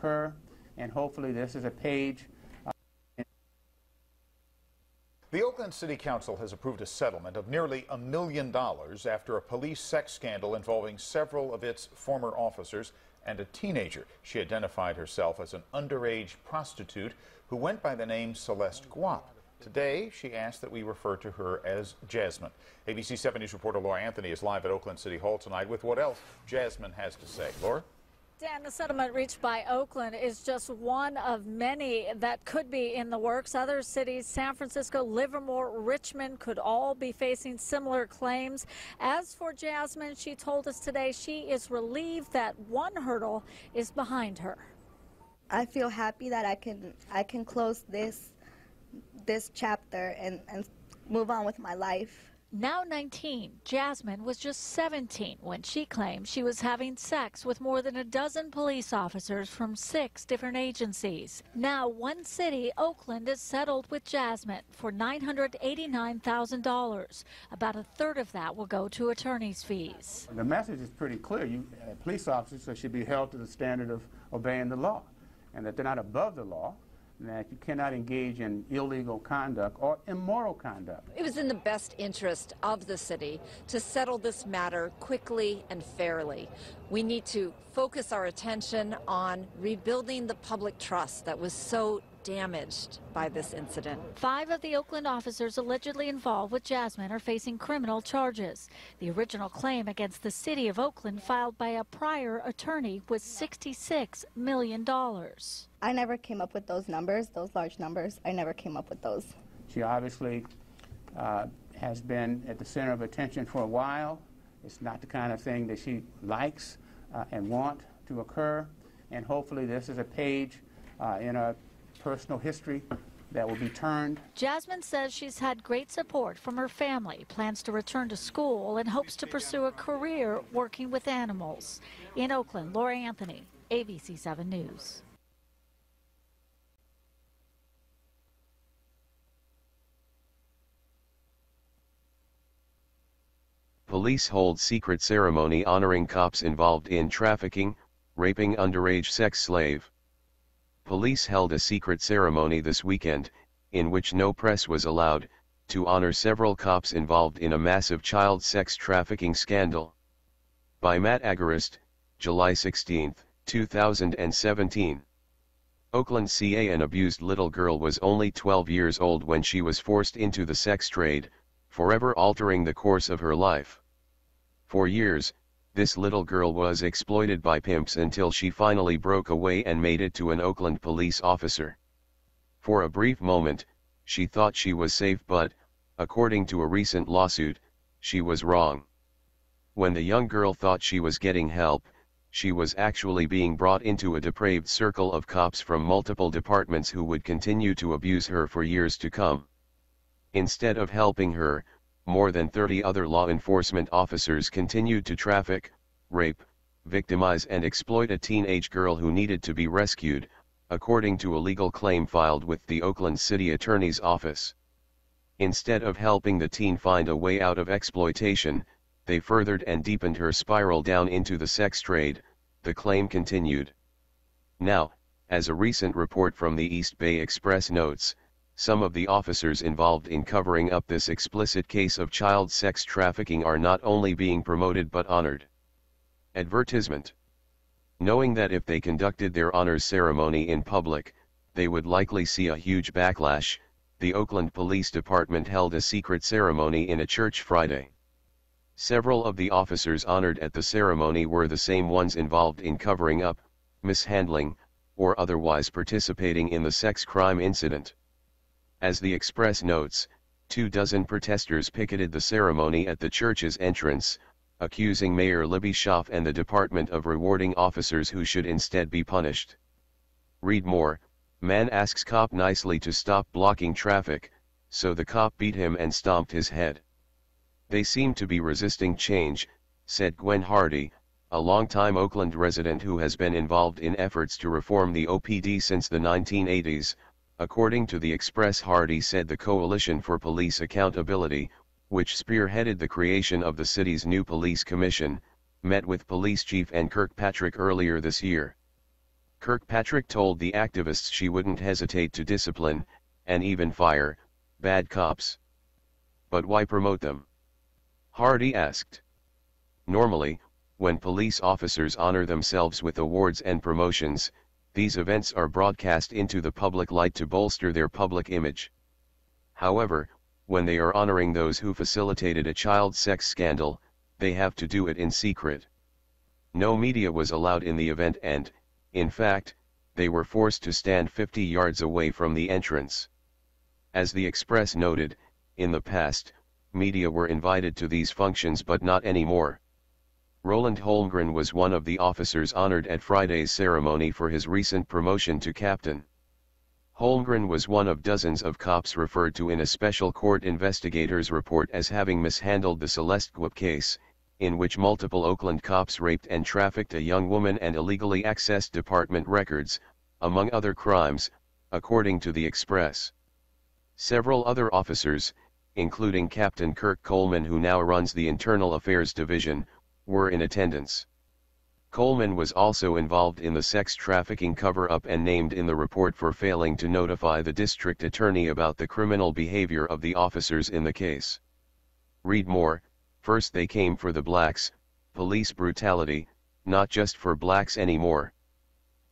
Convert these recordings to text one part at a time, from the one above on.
occur, and hopefully this is a page. The Oakland City Council has approved a settlement of nearly $1 million after a police sex scandal involving several of its former officers and a teenager. She identified herself as an underage prostitute who went by the name Celeste Guap. Today, she asked that we refer to her as Jasmine. ABC 7 News reporter Laura Anthony is live at Oakland City Hall tonight with what else Jasmine has to say. Laura? Dan, the settlement reached by Oakland is just one of many that could be in the works. Other cities, San Francisco, Livermore, Richmond, could all be facing similar claims. As for Jasmine, she told us today she is relieved that one hurdle is behind her. I feel happy that I can close this chapter and move on with my life. Now 19, Jasmine was just 17 when she claimed she was having sex with more than a dozen police officers from 6 different agencies. Now one city, Oakland, is settled with Jasmine for $989,000. About a third of that will go to attorney's fees. The message is pretty clear. Police officers should be held to the standard of obeying the law, and that they're not above the law, and that you cannot engage in illegal conduct or immoral conduct. It was in the best interest of the city to settle this matter quickly and fairly. We need to focus our attention on rebuilding the public trust that was so damaged by this incident. 5 of the Oakland officers allegedly involved with Jasmine are facing criminal charges. The original claim against the city of Oakland filed by a prior attorney was $66 million. I never came up with those numbers, those large numbers. I never came up with those. She obviously has been at the center of attention for a while. It's not the kind of thing that she likes and want to occur. And hopefully this is a page in a personal history that will be turned. Jasmine says she's had great support from her family, plans to return to school, and hopes to pursue a career working with animals. In Oakland, Laura Anthony, ABC 7 News. Police hold secret ceremony honoring cops involved in trafficking, raping underage sex slave. Police held a secret ceremony this weekend, in which no press was allowed, to honor several cops involved in a massive child sex trafficking scandal. By Matt Agarist, July 16, 2017. Oakland, CA. An abused little girl was only 12 years old when she was forced into the sex trade, forever altering the course of her life. For years, this little girl was exploited by pimps until she finally broke away and made it to an Oakland police officer. For a brief moment, she thought she was safe, but, according to a recent lawsuit, she was wrong. When the young girl thought she was getting help, she was actually being brought into a depraved circle of cops from multiple departments who would continue to abuse her for years to come. Instead of helping her, more than 30 other law enforcement officers continued to traffic, rape, victimize and exploit a teenage girl who needed to be rescued, according to a legal claim filed with the Oakland City Attorney's Office. Instead of helping the teen find a way out of exploitation, they furthered and deepened her spiral down into the sex trade, the claim continued. Now, as a recent report from the East Bay Express notes, some of the officers involved in covering up this explicit case of child sex trafficking are not only being promoted but honored. Advertisement. Knowing that if they conducted their honors ceremony in public, they would likely see a huge backlash, the Oakland Police Department held a secret ceremony in a church Friday. Several of the officers honored at the ceremony were the same ones involved in covering up, mishandling, or otherwise participating in the sex crime incident. As the Express notes, 24 protesters picketed the ceremony at the church's entrance, accusing Mayor Libby Schaaf and the department of rewarding officers who should instead be punished. Read more. Man asks cop nicely to stop blocking traffic, so the cop beat him and stomped his head. They seem to be resisting change, said Gwen Hardy, a longtime Oakland resident who has been involved in efforts to reform the OPD since the 1980s. According to the Express, Hardy said the Coalition for Police Accountability, which spearheaded the creation of the city's new police commission, met with Police Chief Ann Kirkpatrick earlier this year. Kirkpatrick told the activists she wouldn't hesitate to discipline, and even fire, bad cops. But why promote them? Hardy asked. Normally, when police officers honor themselves with awards and promotions, these events are broadcast into the public light to bolster their public image. However, when they are honoring those who facilitated a child sex scandal, they have to do it in secret. No media was allowed in the event and, in fact, they were forced to stand 50 yards away from the entrance. As the Express noted, in the past, media were invited to these functions but not anymore. Roland Holmgren was one of the officers honored at Friday's ceremony for his recent promotion to captain. Holmgren was one of dozens of cops referred to in a special court investigators report as having mishandled the Celeste Guap case, in which multiple Oakland cops raped and trafficked a young woman and illegally accessed department records, among other crimes, according to the Express. Several other officers, including Captain Kirk Coleman, who now runs the Internal Affairs Division, were in attendance. Coleman was also involved in the sex trafficking cover-up and named in the report for failing to notify the district attorney about the criminal behavior of the officers in the case. Read more. First they came for the blacks, police brutality, not just for blacks anymore.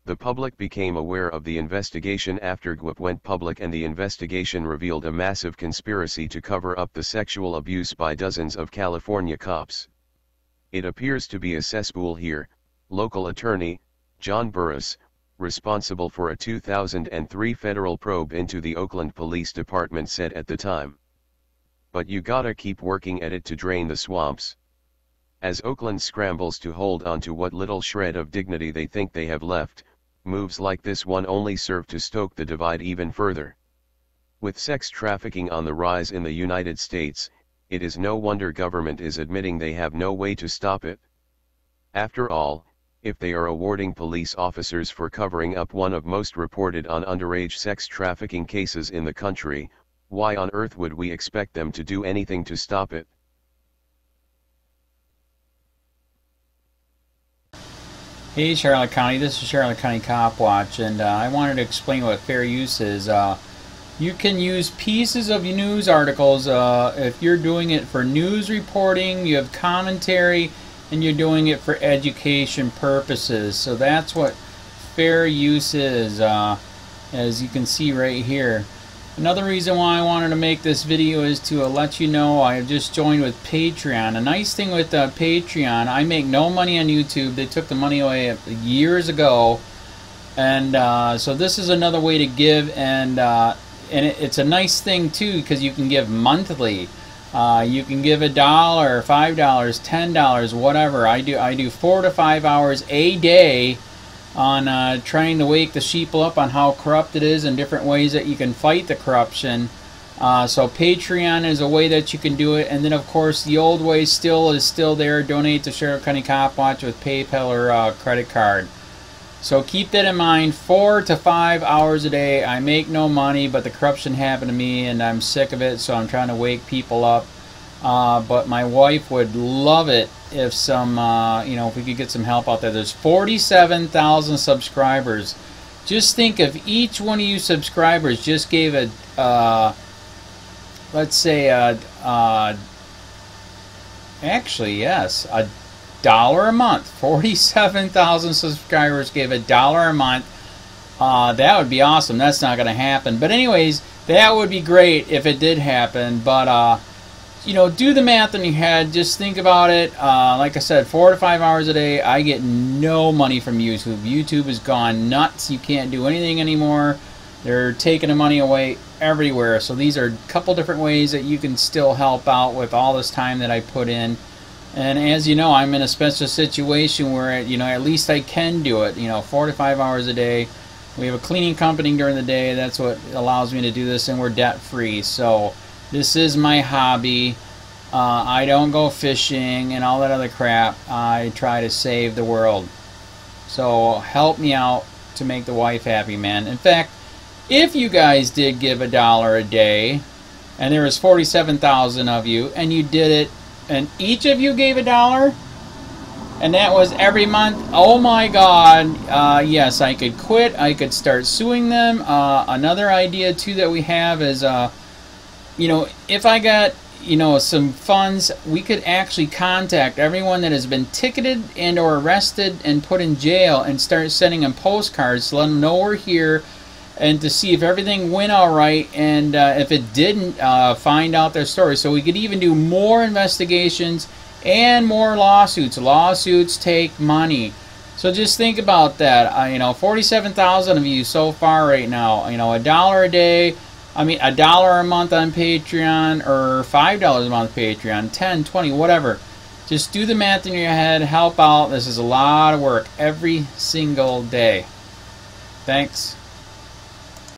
The public became aware of the investigation after Guap went public, and the investigation revealed a massive conspiracy to cover up the sexual abuse by dozens of California cops. It appears to be a cesspool here, local attorney, John Burris, responsible for a 2003 federal probe into the Oakland Police Department, said at the time. But you gotta keep working at it to drain the swamps. As Oakland scrambles to hold on to what little shred of dignity they think they have left, moves like this one only serve to stoke the divide even further. With sex trafficking on the rise in the United States, it is no wonder government is admitting they have no way to stop it. After all, if they are awarding police officers for covering up one of most reported on underage sex trafficking cases in the country, why on earth would we expect them to do anything to stop it? Hey Charlotte County, this is Charlotte County Cop Watch, and I wanted to explain what fair use is. You can use pieces of news articles if you're doing it for news reporting, you have commentary, and you're doing it for education purposes. So that's what fair use is, as you can see right here. Another reason why I wanted to make this video is to let you know I have just joined with Patreon. A nice thing with Patreon, I make no money on YouTube. They took the money away years ago, and so this is another way to give, and it's a nice thing too, because you can give monthly. You can give $1, $5, $10, whatever. I do 4 to 5 hours a day on trying to wake the sheeple up on how corrupt it is and different ways that you can fight the corruption. So Patreon is a way that you can do it, and then of course the old way is still there. Donate to Charlotte County Cop Watch with PayPal or credit card. So keep that in mind. 4 to 5 hours a day. I make no money, but the corruption happened to me and I'm sick of it, so I'm trying to wake people up. But my wife would love it if if we could get some help out there. There's 47,000 subscribers. Just think if each one of you subscribers just gave a, let's say, actually, yes, $1 a month. 47,000 subscribers gave $1 a month. That would be awesome. That's not going to happen. But anyways, that would be great if it did happen. But do the math in your head. Just think about it. Like I said, 4 to 5 hours a day. I get no money from YouTube. YouTube has gone nuts. You can't do anything anymore. They're taking the money away everywhere. So these are a couple different ways that you can still help out with all this time that I put in. And as you know, I'm in a special situation where, at least I can do it, 4 to 5 hours a day. We have a cleaning company during the day. That's what allows me to do this, and we're debt-free. So this is my hobby. I don't go fishing and all that other crap. I try to save the world. So help me out to make the wife happy, man. In fact, if you guys did give $1 a day, and there was 47,000 of you, and you did it, and each of you gave $1, and that was every month. Oh my God, yes, I could quit. I could start suing them. Another idea too that we have is, you know, if I got, you know, some funds, we could actually contact everyone that has been ticketed and or arrested and put in jail and start sending them postcards to let them know we're here, and to see if everything went all right, and if it didn't, find out their story. So we could even do more investigations and more lawsuits. Lawsuits take money. So just think about that. You know, 47,000 of you so far right now. You know, $1 a day. I mean, $1 a month on Patreon, or $5 a month Patreon, 10, 20, whatever. Just do the math in your head. Help out. This is a lot of work every single day. Thanks.